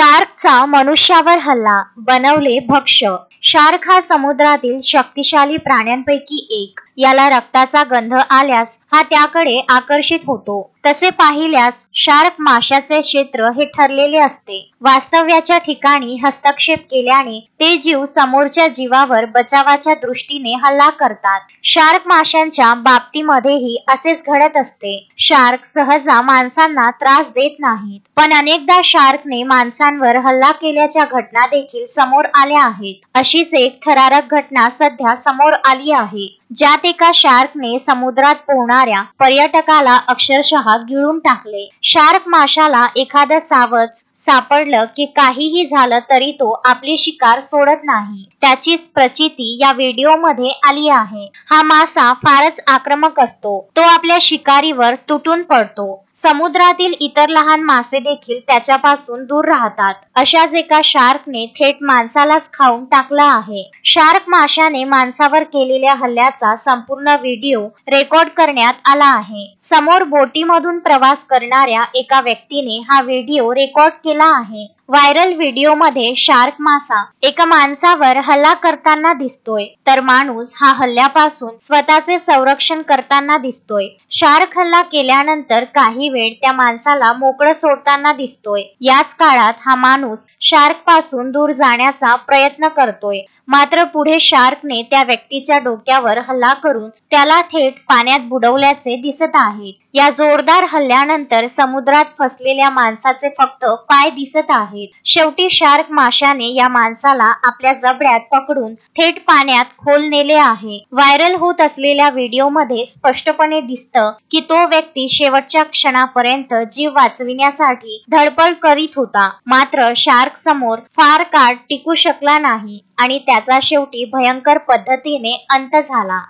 शार्कचा मनुष्यावर हल्ला, बनवले भक्ष्य. शार्क हा समुद्रातील शक्तिशाली प्राण्यांपैकी एक. याला रक्ताचा गंध आल्यास हा त्याकडे आकर्षित होतो. तसे पाहिल्यास शार्क माशाचे क्षेत्र हे ठरलेले असते. वास्तव्याच्या ठिकाणी हस्तक्षेप केल्याने ते जीव समोरच्या जीवावर बचावाच्या दृष्टीने हल्ला करतात. शार्क माशांच्या बाबतीमध्येही असेच घडत असते. शार्क सहसा माणसांना त्रास देत नाहीत, पण अनेकदा शार्कने माणसांवर हल्ला केल्याच्या घटना देखील समोर आल्या आहेत. अशीच एक थरारक घटना सध्या समोर आली आहे, ज्यात एका शार्कने समुद्रात पोहणाऱ्या पर्यटकाला अक्षरशः गिळून टाकले. शार्क माशाला एखादं सावज सापडलं की काहीही झालं तरी तो आपली शिकार सोडत नाही. त्याचीच प्रचिती या व्हिडिओमध्ये आली आहे. हा मासा फारच आक्रमक असतो. तो आपल्या शिकारीवर तुटून पडतो. समुद्रातील इतर लहान मासे देखील त्याच्यापासून दूर राहतात. अशाच एका शार्कने थेट माणसालाच खाऊन टाकला आहे. शार्क माशाने माणसावर केलेल्या हल्ल्याचा संपूर्ण व्हिडिओ रेकॉर्ड करण्यात आला आहे. समोर बोटीमधून प्रवास करणाऱ्या एका व्यक्तीने हा व्हिडिओ रेकॉर्ड केला आहे. व्हायरल व्हिडिओमध्ये शार्क मासा एका माणसावर हल्ला करताना दिसतोय, तर माणूस हा हल्ल्यापासून स्वतःचे संरक्षण करताना दिसतोय. शार्क हल्ला केल्यानंतर काही वेळ त्या माणसाला मोकळं सोडताना दिसतोय. याच काळात हा माणूस शार्क पासून दूर जाण्याचा प्रयत्न करतोय. मात्र पुढे शार्कने त्या व्यक्तीच्या डोक्यावर हल्ला करून त्याला थेट पाण्यात बुडवल्याचे दिसत आहे. या जोरदार हल्ल्यानंतर समुद्रात फसलेल्या माणसाचे फक्त पाय दिसत आहेत. शेवटी शार्क माशाने या माणसाला आपल्या जबड्यात पकडून थेट पाण्यात खोल नेले आहे. व्हायरल होत असलेल्या व्हिडिओमध्ये स्पष्टपणे दिसतं की तो व्यक्ती शेवटच्या क्षणापर्यंत जीव वाचविण्यासाठी धडपड करीत होता. मात्र शार्क समोर फार काळ टिकू शकला नाही आणि त्याचा शेवटी भयंकर पद्धतीने अंत झाला.